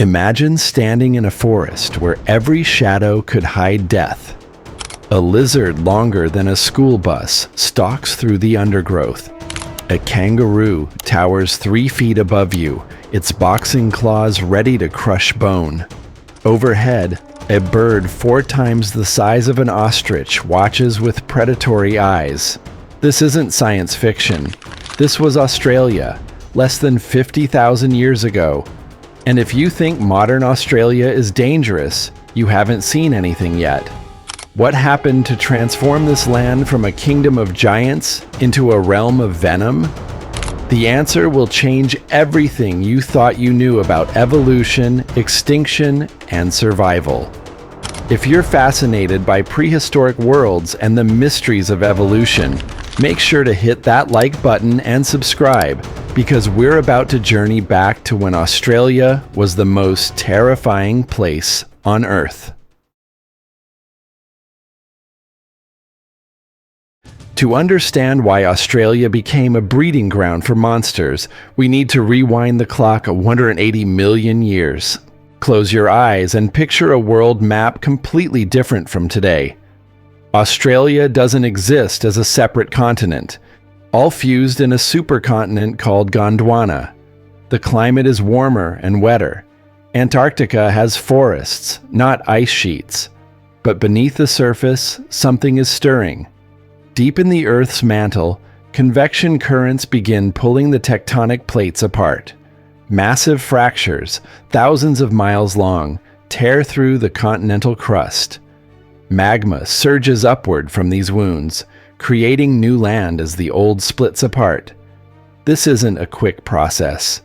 Imagine standing in a forest where every shadow could hide death. A lizard longer than a school bus stalks through the undergrowth. A kangaroo towers 3 feet above you, its boxing claws ready to crush bone. Overhead, a bird 4 times the size of an ostrich watches with predatory eyes. This isn't science fiction. This was Australia, less than 50,000 years ago. And if you think modern Australia is dangerous, you haven't seen anything yet. What happened to transform this land from a kingdom of giants into a realm of venom? The answer will change everything you thought you knew about evolution, extinction, and survival. If you're fascinated by prehistoric worlds and the mysteries of evolution, make sure to hit that like button and subscribe, because we're about to journey back to when Australia was the most terrifying place on Earth. To understand why Australia became a breeding ground for monsters, we need to rewind the clock 180 million years. Close your eyes and picture a world map completely different from today. Australia doesn't exist as a separate continent, all fused in a supercontinent called Gondwana. The climate is warmer and wetter. Antarctica has forests, not ice sheets. But beneath the surface, something is stirring. Deep in the Earth's mantle, convection currents begin pulling the tectonic plates apart. Massive fractures, thousands of miles long, tear through the continental crust. Magma surges upward from these wounds, creating new land as the old splits apart. This isn't a quick process.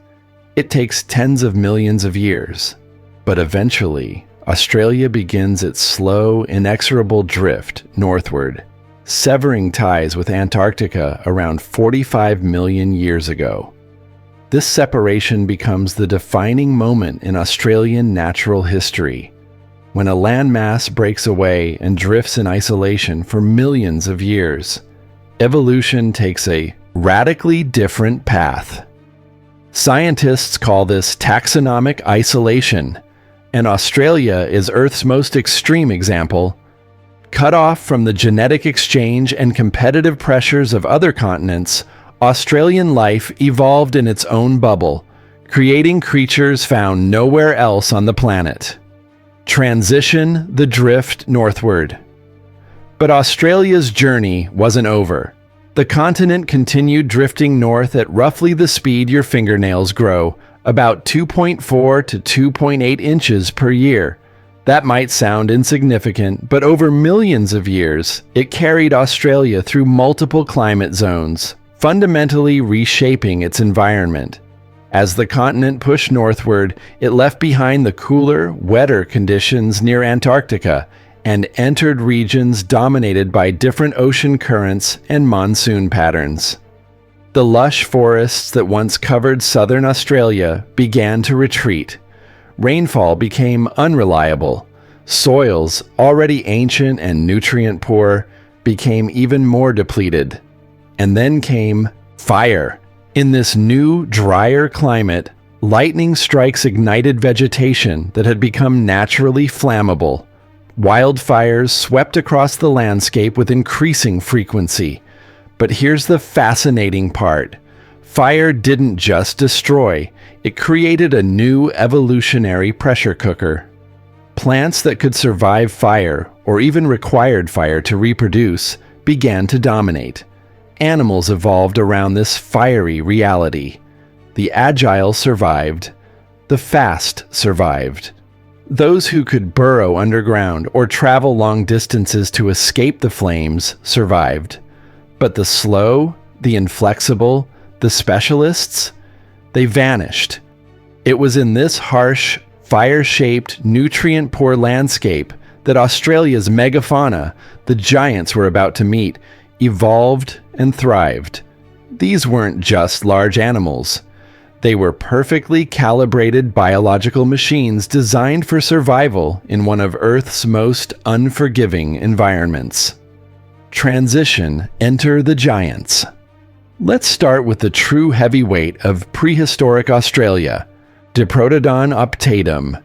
It takes tens of millions of years. But eventually, Australia begins its slow, inexorable drift northward, severing ties with Antarctica around 45 million years ago. This separation becomes the defining moment in Australian natural history, when a landmass breaks away and drifts in isolation for millions of years. Evolution takes a radically different path. Scientists call this taxonomic isolation, and Australia is Earth's most extreme example. Cut off from the genetic exchange and competitive pressures of other continents, Australian life evolved in its own bubble, creating creatures found nowhere else on the planet. Transition the drift northward. But Australia's journey wasn't over. The continent continued drifting north at roughly the speed your fingernails grow, about 2.4 to 2.8 inches per year. That might sound insignificant, but over millions of years, it carried Australia through multiple climate zones, fundamentally reshaping its environment. As the continent pushed northward, it left behind the cooler, wetter conditions near Antarctica and entered regions dominated by different ocean currents and monsoon patterns. The lush forests that once covered southern Australia began to retreat. Rainfall became unreliable. Soils, already ancient and nutrient-poor, became even more depleted. And then came fire. In this new, drier climate, lightning strikes ignited vegetation that had become naturally flammable. Wildfires swept across the landscape with increasing frequency. But here's the fascinating part. Fire didn't just destroy, it created a new evolutionary pressure cooker. Plants that could survive fire, or even required fire to reproduce, began to dominate. Animals evolved around this fiery reality. The agile survived. The fast survived. Those who could burrow underground or travel long distances to escape the flames survived. But the slow, the inflexible, the specialists, they vanished. It was in this harsh, fire-shaped, nutrient-poor landscape that Australia's megafauna, the giants we're about to meet, evolved and thrived. These weren't just large animals. They were perfectly calibrated biological machines designed for survival in one of Earth's most unforgiving environments. Transition, enter the giants. Let's start with the true heavyweight of prehistoric Australia. Diprotodon optatum.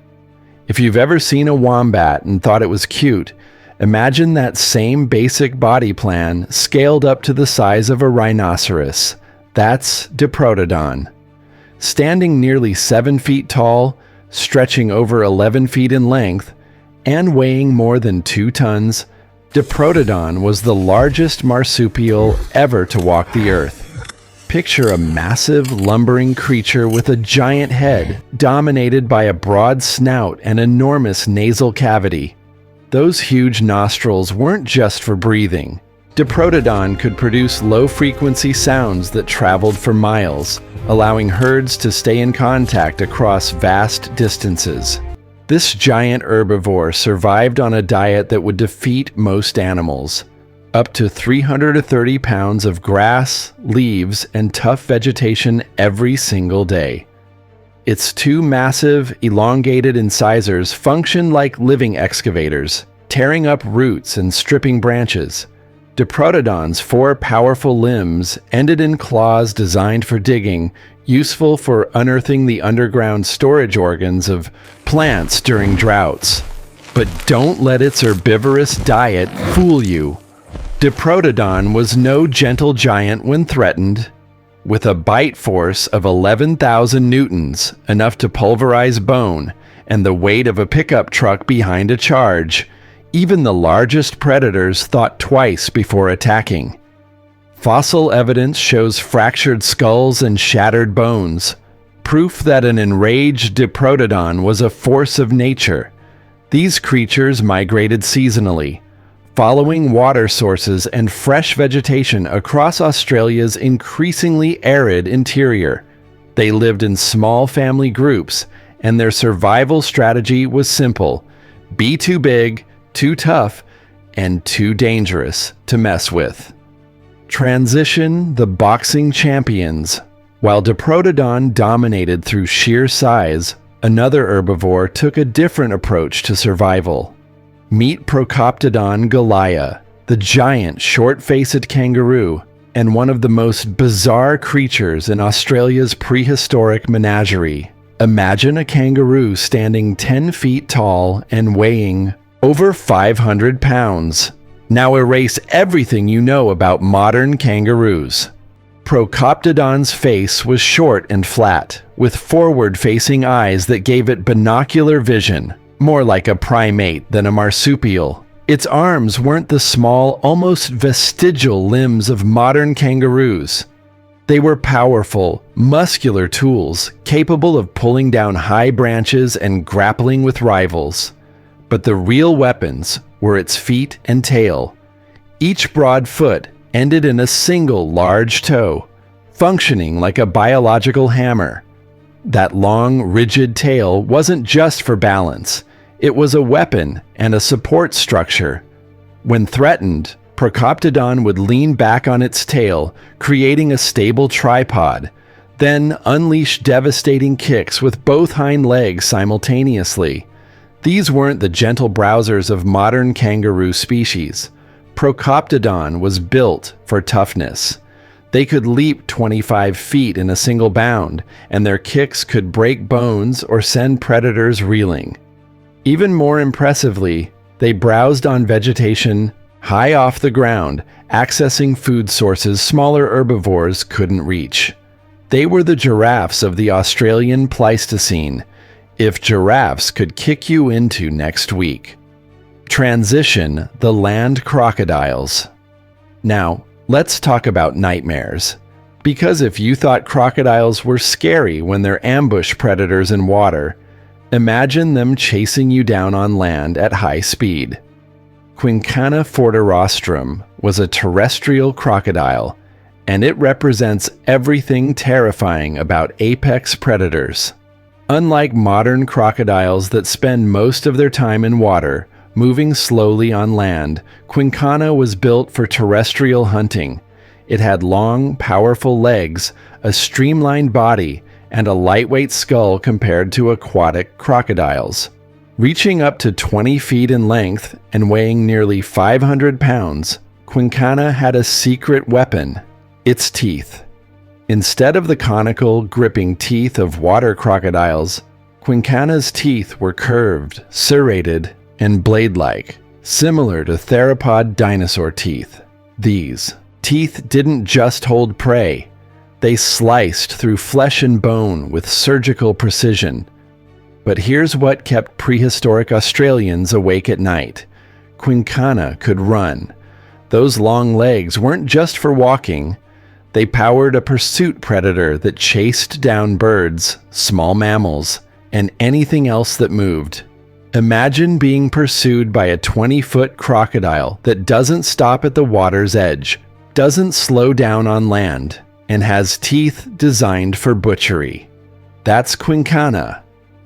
If you've ever seen a wombat and thought it was cute, imagine that same basic body plan scaled up to the size of a rhinoceros. That's Diprotodon. Standing nearly 7 feet tall, stretching over 11 feet in length, and weighing more than 2 tons, Diprotodon was the largest marsupial ever to walk the earth. Picture a massive, lumbering creature with a giant head, dominated by a broad snout and enormous nasal cavity. Those huge nostrils weren't just for breathing. Diprotodon could produce low-frequency sounds that traveled for miles, allowing herds to stay in contact across vast distances. This giant herbivore survived on a diet that would defeat most animals. Up to 330 pounds of grass, leaves, and tough vegetation every single day. Its 2 massive, elongated incisors function like living excavators, tearing up roots and stripping branches. Diprotodon's 4 powerful limbs ended in claws designed for digging, useful for unearthing the underground storage organs of plants during droughts. But don't let its herbivorous diet fool you. Diprotodon was no gentle giant when threatened. With a bite force of 11,000 newtons, enough to pulverize bone, and the weight of a pickup truck behind a charge, even the largest predators thought twice before attacking. Fossil evidence shows fractured skulls and shattered bones, proof that an enraged Diprotodon was a force of nature. These creatures migrated seasonally, following water sources and fresh vegetation across Australia's increasingly arid interior. They lived in small family groups, and their survival strategy was simple: be too big, too tough, and too dangerous to mess with. Transition the boxing champions. While Diprotodon dominated through sheer size, another herbivore took a different approach to survival. Meet Procopodon galea, the giant short-faced kangaroo, and one of the most bizarre creatures in Australia's prehistoric menagerie. Imagine a kangaroo standing 10 feet tall and weighing over 500 pounds. Now erase everything you know about modern kangaroos. Procopodon's face was short and flat, with forward-facing eyes that gave it binocular vision, more like a primate than a marsupial. Its arms weren't the small, almost vestigial limbs of modern kangaroos. They were powerful, muscular tools capable of pulling down high branches and grappling with rivals. But the real weapons were its feet and tail. Each broad foot ended in a single large toe, functioning like a biological hammer. That long, rigid tail wasn't just for balance. It was a weapon and a support structure. When threatened, Procopodon would lean back on its tail, creating a stable tripod, then unleash devastating kicks with both hind legs simultaneously. These weren't the gentle browsers of modern kangaroo species. Procopodon was built for toughness. They could leap 25 feet in a single bound, and their kicks could break bones or send predators reeling. Even more impressively, they browsed on vegetation high off the ground, accessing food sources smaller herbivores couldn't reach. They were the giraffes of the Australian Pleistocene, if giraffes could kick you into next week. Transition the land crocodiles. Now, let's talk about nightmares. Because if you thought crocodiles were scary when they're ambush predators in water, imagine them chasing you down on land at high speed. Quincana forterostrum was a terrestrial crocodile, and it represents everything terrifying about apex predators. Unlike modern crocodiles that spend most of their time in water, moving slowly on land, Quincana was built for terrestrial hunting. It had long, powerful legs, a streamlined body, and a lightweight skull compared to aquatic crocodiles. Reaching up to 20 feet in length and weighing nearly 500 pounds, Quincana had a secret weapon: its teeth. Instead of the conical, gripping teeth of water crocodiles, Quincana's teeth were curved, serrated, and blade-like, similar to theropod dinosaur teeth. These teeth didn't just hold prey, they sliced through flesh and bone with surgical precision. But here's what kept prehistoric Australians awake at night. Quincana could run. Those long legs weren't just for walking. They powered a pursuit predator that chased down birds, small mammals, and anything else that moved. Imagine being pursued by a 20-foot crocodile that doesn't stop at the water's edge, doesn't slow down on land, and has teeth designed for butchery. That's Quincana.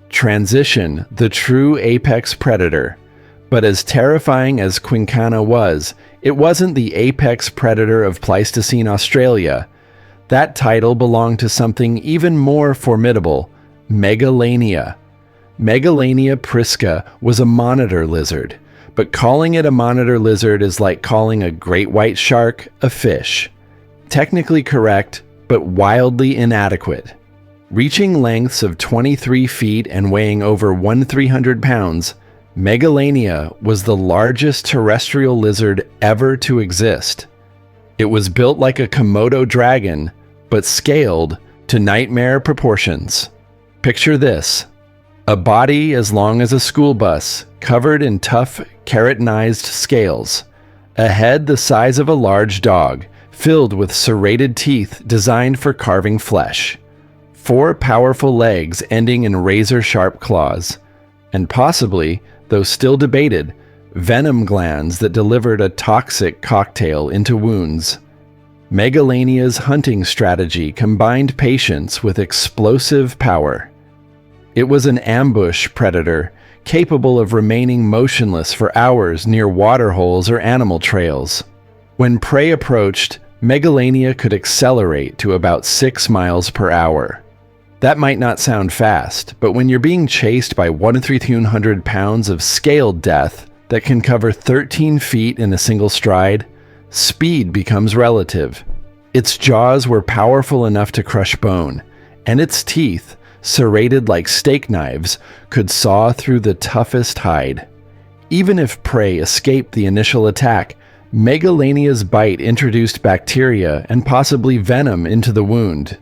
Transition, the true apex predator. But as terrifying as Quincana was, it wasn't the apex predator of Pleistocene Australia. That title belonged to something even more formidable, Megalania. Megalania prisca was a monitor lizard, but calling it a monitor lizard is like calling a great white shark a fish. Technically correct, but wildly inadequate. Reaching lengths of 23 feet and weighing over 1,300 pounds, Megalania was the largest terrestrial lizard ever to exist. It was built like a Komodo dragon, but scaled to nightmare proportions. Picture this: a body as long as a school bus, covered in tough, keratinized scales, a head the size of a large dog, filled with serrated teeth designed for carving flesh, 4 powerful legs ending in razor-sharp claws, and possibly, though still debated, venom glands that delivered a toxic cocktail into wounds. Megalania's hunting strategy combined patience with explosive power. It was an ambush predator, capable of remaining motionless for hours near waterholes or animal trails. When prey approached, Megalania could accelerate to about 6 miles per hour. That might not sound fast, but when you're being chased by 1,300 pounds of scaled death that can cover 13 feet in a single stride, speed becomes relative. Its jaws were powerful enough to crush bone, and its teeth, serrated like steak knives, could saw through the toughest hide. Even if prey escaped the initial attack, Megalania's bite introduced bacteria and possibly venom into the wound.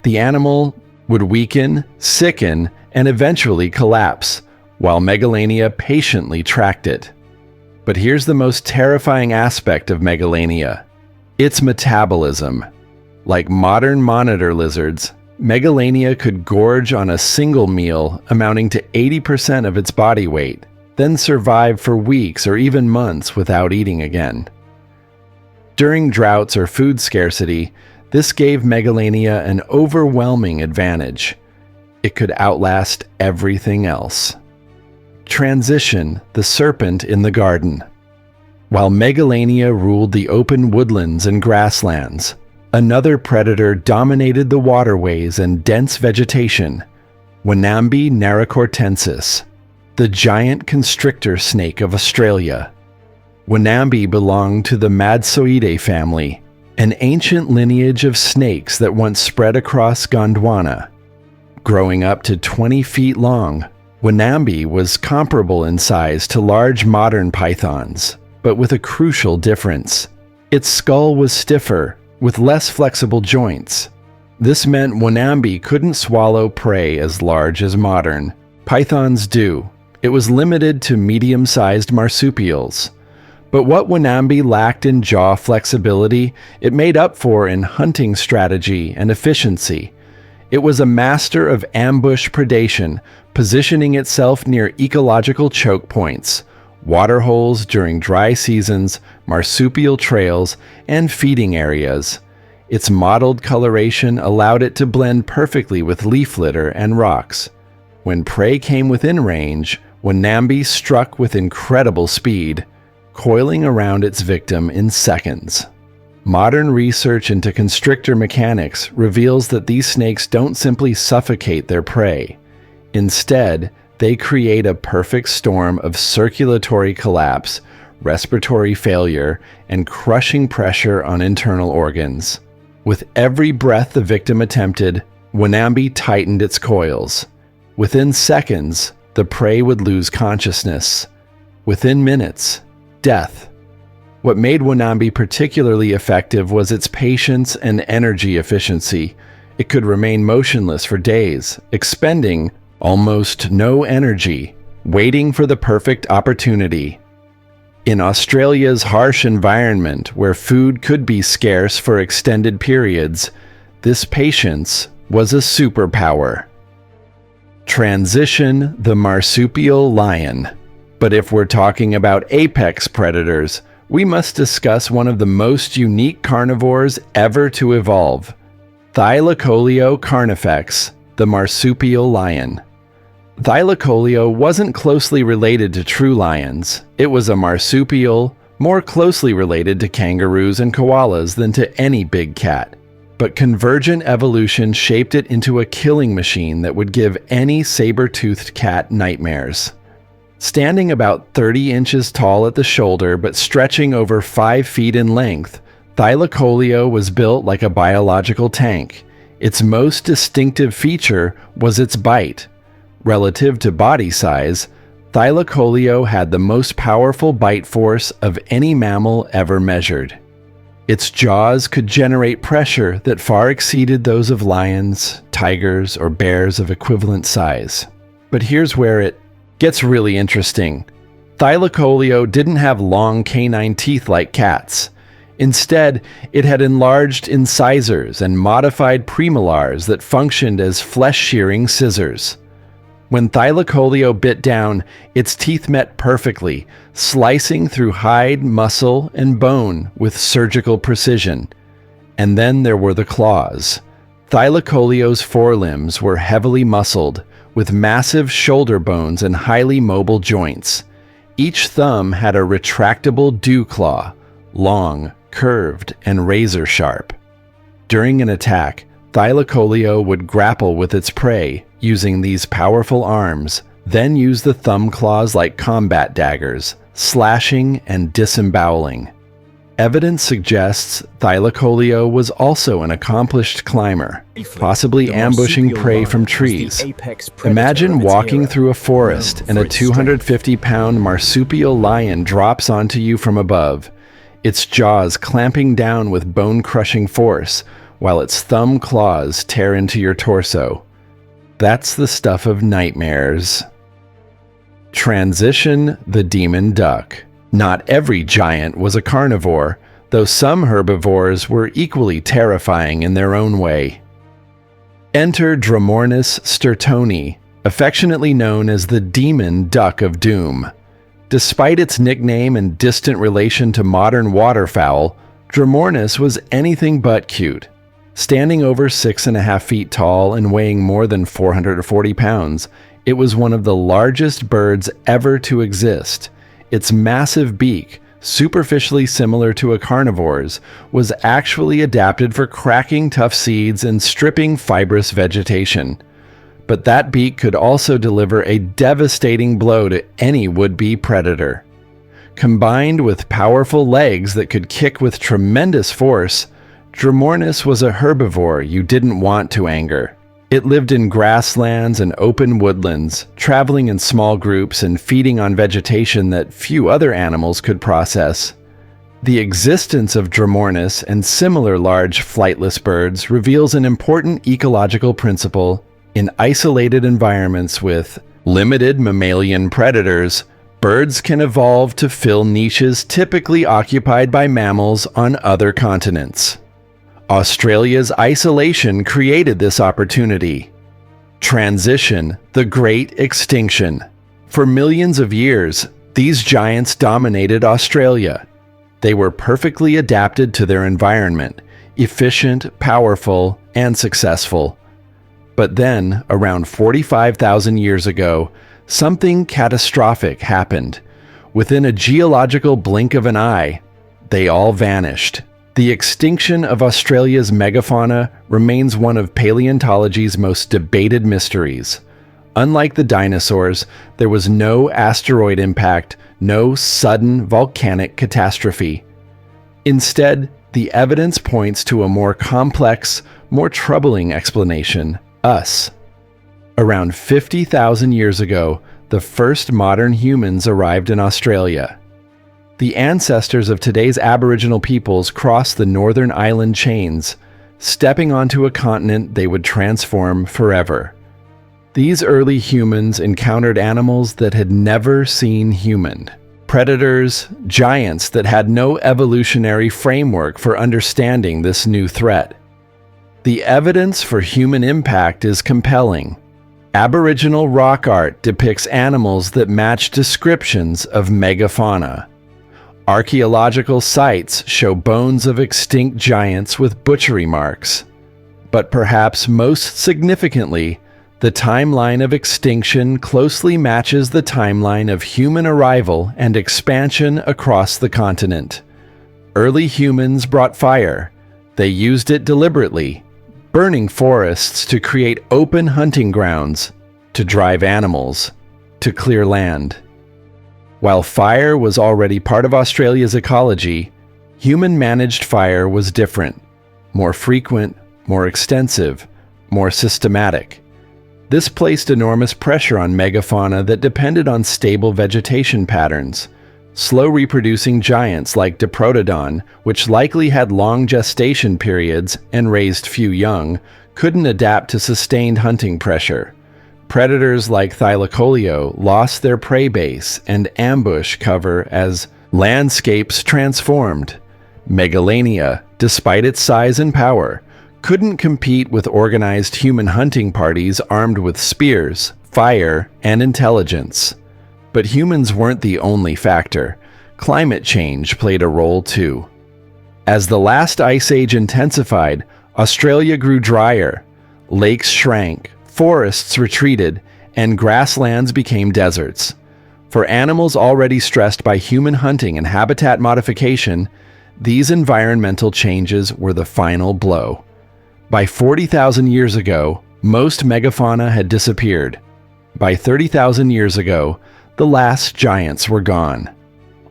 The animal would weaken, sicken, and eventually collapse, while Megalania patiently tracked it. But here's the most terrifying aspect of Megalania: its metabolism. Like modern monitor lizards, Megalania could gorge on a single meal amounting to 80% of its body weight, then survive for weeks or even months without eating again. During droughts or food scarcity, this gave Megalania an overwhelming advantage. It could outlast everything else. Transition, the serpent in the garden. While Megalania ruled the open woodlands and grasslands, another predator dominated the waterways and dense vegetation: Wanambi naracortensis, the giant constrictor snake of Australia. Wanambi belonged to the Madsoidae family, an ancient lineage of snakes that once spread across Gondwana. Growing up to 20 feet long, Wanambi was comparable in size to large modern pythons, but with a crucial difference. Its skull was stiffer, with less flexible joints. This meant Wanambi couldn't swallow prey as large as modern pythons do. It was limited to medium-sized marsupials. But what Wanambi lacked in jaw flexibility, it made up for in hunting strategy and efficiency. It was a master of ambush predation, positioning itself near ecological choke points, waterholes during dry seasons, marsupial trails, and feeding areas. Its mottled coloration allowed it to blend perfectly with leaf litter and rocks. When prey came within range, Wanambi struck with incredible speed, coiling around its victim in seconds. Modern research into constrictor mechanics reveals that these snakes don't simply suffocate their prey. Instead, they create a perfect storm of circulatory collapse, respiratory failure, and crushing pressure on internal organs. With every breath the victim attempted, Wanambi tightened its coils. Within seconds, the prey would lose consciousness. Within minutes, death. What made Wanambi particularly effective was its patience and energy efficiency. It could remain motionless for days, expending almost no energy, waiting for the perfect opportunity. In Australia's harsh environment, where food could be scarce for extended periods, this patience was a superpower. Transition the marsupial lion. But if we're talking about apex predators, we must discuss one of the most unique carnivores ever to evolve, Thylacoleo carnifex, the marsupial lion. Thylacoleo wasn't closely related to true lions. It was a marsupial, more closely related to kangaroos and koalas than to any big cat. But convergent evolution shaped it into a killing machine that would give any saber-toothed cat nightmares. Standing about 30 inches tall at the shoulder but stretching over 5 feet in length, Thylacoleo was built like a biological tank. Its most distinctive feature was its bite. Relative to body size, Thylacoleo had the most powerful bite force of any mammal ever measured. Its jaws could generate pressure that far exceeded those of lions, tigers, or bears of equivalent size. But here's where it gets really interesting. Thylacoleo didn't have long canine teeth like cats. Instead, it had enlarged incisors and modified premolars that functioned as flesh-shearing scissors. When Thylacoleo bit down, its teeth met perfectly, slicing through hide, muscle, and bone with surgical precision. And then there were the claws. Thylacoleo's forelimbs were heavily muscled, with massive shoulder bones and highly mobile joints. Each thumb had a retractable dew claw, long, curved, and razor-sharp. During an attack, Thylacoleo would grapple with its prey using these powerful arms, then use the thumb claws like combat daggers, slashing and disemboweling. Evidence suggests Thylacoleo was also an accomplished climber, possibly ambushing prey from trees. Imagine walking through a forest and a 250-pound marsupial lion drops onto you from above, its jaws clamping down with bone-crushing force, while its thumb claws tear into your torso. That's the stuff of nightmares. Transition the demon duck. Not every giant was a carnivore, though some herbivores were equally terrifying in their own way. Enter Dromornis stertoni, affectionately known as the demon duck of doom. Despite its nickname and distant relation to modern waterfowl, Dromornis was anything but cute. Standing over 6.5 feet tall and weighing more than 440 pounds, it was one of the largest birds ever to exist. Its massive beak, superficially similar to a carnivore's, was actually adapted for cracking tough seeds and stripping fibrous vegetation. But that beak could also deliver a devastating blow to any would-be predator. Combined with powerful legs that could kick with tremendous force, Dromornis was a herbivore you didn't want to anger. It lived in grasslands and open woodlands, traveling in small groups and feeding on vegetation that few other animals could process. The existence of Dromornis and similar large flightless birds reveals an important ecological principle. In isolated environments with limited mammalian predators, birds can evolve to fill niches typically occupied by mammals on other continents. Australia's isolation created this opportunity. Transition the Great Extinction. For millions of years, these giants dominated Australia. They were perfectly adapted to their environment, efficient, powerful, and successful. But then, around 45,000 years ago, something catastrophic happened. Within a geological blink of an eye, they all vanished. The extinction of Australia's megafauna remains one of paleontology's most debated mysteries. Unlike the dinosaurs, there was no asteroid impact, no sudden volcanic catastrophe. Instead, the evidence points to a more complex, more troubling explanation: us. Around 50,000 years ago, the first modern humans arrived in Australia. The ancestors of today's Aboriginal peoples crossed the northern island chains, stepping onto a continent they would transform forever. These early humans encountered animals that had never seen human. Predators, giants that had no evolutionary framework for understanding this new threat. The evidence for human impact is compelling. Aboriginal rock art depicts animals that match descriptions of megafauna. Archaeological sites show bones of extinct giants with butchery marks. But perhaps most significantly, the timeline of extinction closely matches the timeline of human arrival and expansion across the continent. Early humans brought fire. They used it deliberately, burning forests to create open hunting grounds, to drive animals, to clear land. While fire was already part of Australia's ecology, human-managed fire was different, more frequent, more extensive, more systematic. This placed enormous pressure on megafauna that depended on stable vegetation patterns. Slow-reproducing giants like Procopodon, which likely had long gestation periods and raised few young, couldn't adapt to sustained hunting pressure. Predators like Thylacoleo lost their prey base and ambush cover as landscapes transformed. Megalania, despite its size and power, couldn't compete with organized human hunting parties armed with spears, fire, and intelligence. But humans weren't the only factor. Climate change played a role too. As the last ice age intensified, Australia grew drier, lakes shrank, forests retreated, and grasslands became deserts. For animals already stressed by human hunting and habitat modification, these environmental changes were the final blow. By 40,000 years ago, most megafauna had disappeared. By 30,000 years ago, the last giants were gone.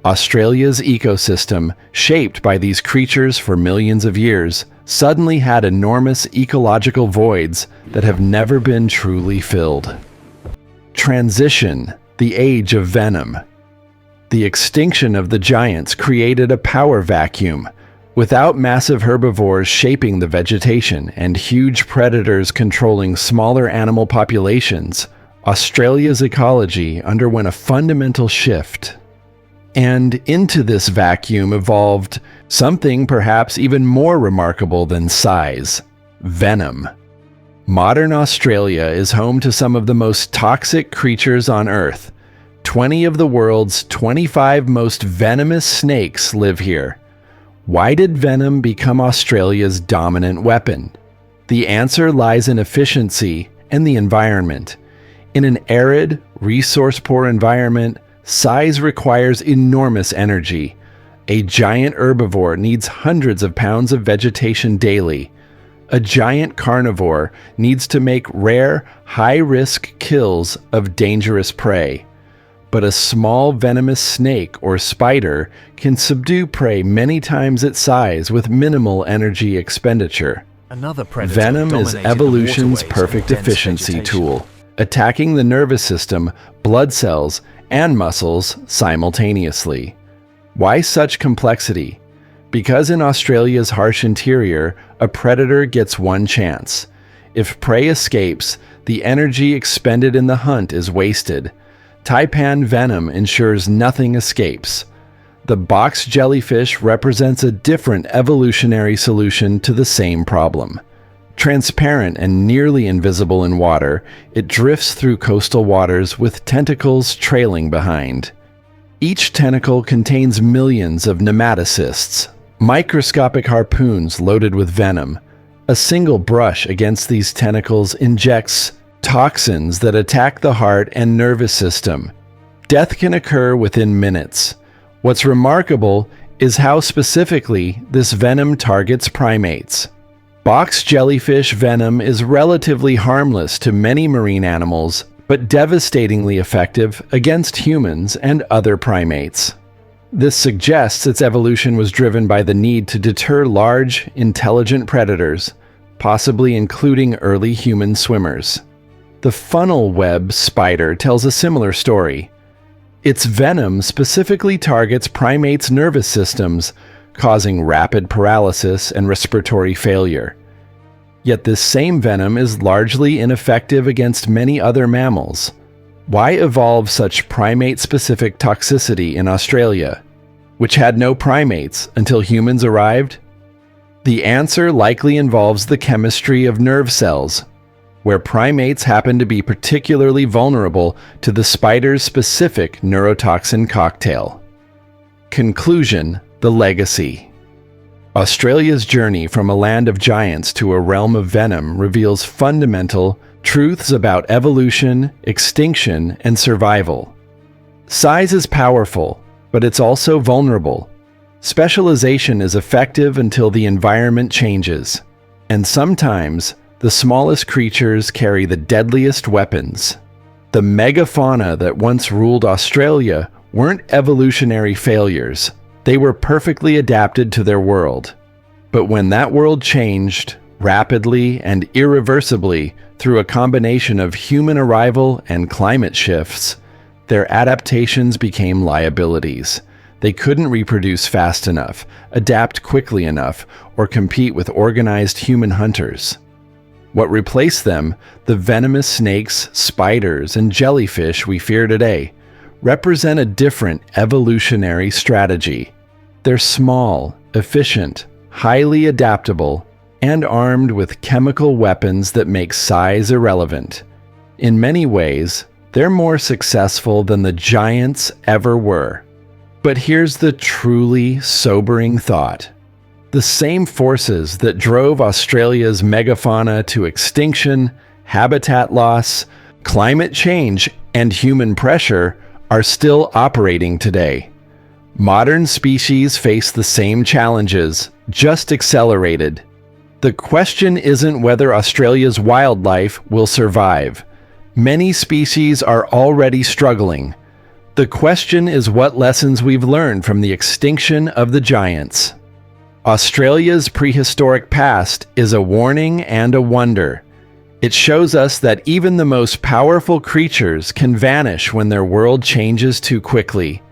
Australia's ecosystem, shaped by these creatures for millions of years, suddenly had enormous ecological voids that have never been truly filled. Transition, the age of venom. The extinction of the giants created a power vacuum. Without massive herbivores shaping the vegetation and huge predators controlling smaller animal populations, Australia's ecology underwent a fundamental shift. And into this vacuum evolved something perhaps even more remarkable than size: venom. Modern Australia is home to some of the most toxic creatures on Earth. 20 of the world's 25 most venomous snakes live here. Why did venom become Australia's dominant weapon? The answer lies in efficiency and the environment. In an arid, resource-poor environment, size requires enormous energy. A giant herbivore needs hundreds of pounds of vegetation daily. A giant carnivore needs to make rare, high-risk kills of dangerous prey. But a small venomous snake or spider can subdue prey many times its size with minimal energy expenditure. Venom is evolution's perfect efficiency tool, attacking the nervous system, blood cells, and muscles simultaneously. Why such complexity? Because in Australia's harsh interior, a predator gets one chance. If prey escapes, the energy expended in the hunt is wasted. Taipan venom ensures nothing escapes. The box jellyfish represents a different evolutionary solution to the same problem. Transparent and nearly invisible in water, it drifts through coastal waters with tentacles trailing behind. Each tentacle contains millions of nematocysts, microscopic harpoons loaded with venom. A single brush against these tentacles injects toxins that attack the heart and nervous system. Death can occur within minutes. What's remarkable is how specifically this venom targets primates. Box jellyfish venom is relatively harmless to many marine animals, but devastatingly effective against humans and other primates. This suggests its evolution was driven by the need to deter large, intelligent predators, possibly including early human swimmers. The funnel web spider tells a similar story. Its venom specifically targets primates' nervous systems, causing rapid paralysis and respiratory failure. Yet this same venom is largely ineffective against many other mammals. Why evolve such primate-specific toxicity in Australia, which had no primates until humans arrived? The answer likely involves the chemistry of nerve cells, where primates happen to be particularly vulnerable to the spider's specific neurotoxin cocktail. Conclusion: the legacy. Australia's journey from a land of giants to a realm of venom reveals fundamental truths about evolution, extinction, and survival. Size is powerful, but it's also vulnerable. Specialization is effective until the environment changes, and sometimes the smallest creatures carry the deadliest weapons. The megafauna that once ruled Australia weren't evolutionary failures. They were perfectly adapted to their world. But when that world changed, rapidly and irreversibly through a combination of human arrival and climate shifts, their adaptations became liabilities. They couldn't reproduce fast enough, adapt quickly enough, or compete with organized human hunters. What replaced them, the venomous snakes, spiders, and jellyfish we fear today, represent a different evolutionary strategy. They're small, efficient, highly adaptable, and armed with chemical weapons that make size irrelevant. In many ways, they're more successful than the giants ever were. But here's the truly sobering thought. The same forces that drove Australia's megafauna to extinction, habitat loss, climate change, and human pressure are still operating today. Modern species face the same challenges, just accelerated. The question isn't whether Australia's wildlife will survive. Many species are already struggling. The question is what lessons we've learned from the extinction of the giants. Australia's prehistoric past is a warning and a wonder. It shows us that even the most powerful creatures can vanish when their world changes too quickly.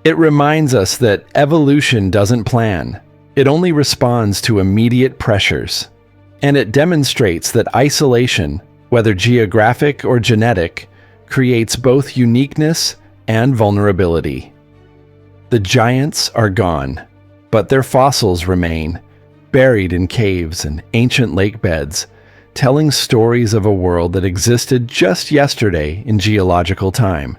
It reminds us that evolution doesn't plan. It only responds to immediate pressures. And it demonstrates that isolation, whether geographic or genetic, creates both uniqueness and vulnerability. The giants are gone, but their fossils remain, buried in caves and ancient lake beds, telling stories of a world that existed just yesterday in geological time.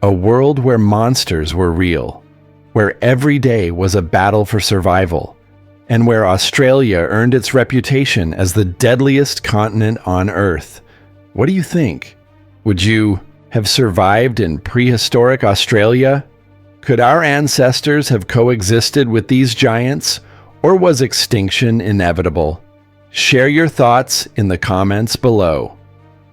A world where monsters were real, where every day was a battle for survival, and where Australia earned its reputation as the deadliest continent on Earth. What do you think? Would you have survived in prehistoric Australia? Could our ancestors have coexisted with these giants, or was extinction inevitable? Share your thoughts in the comments below.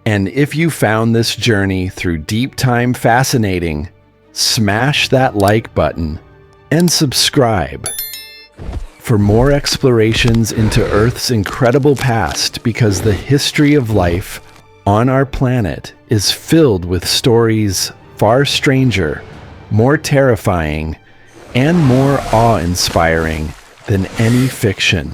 And if you found this journey through deep time fascinating, smash that like button and subscribe for more explorations into Earth's incredible past, because the history of life on our planet is filled with stories far stranger, more terrifying, and more awe-inspiring than any fiction.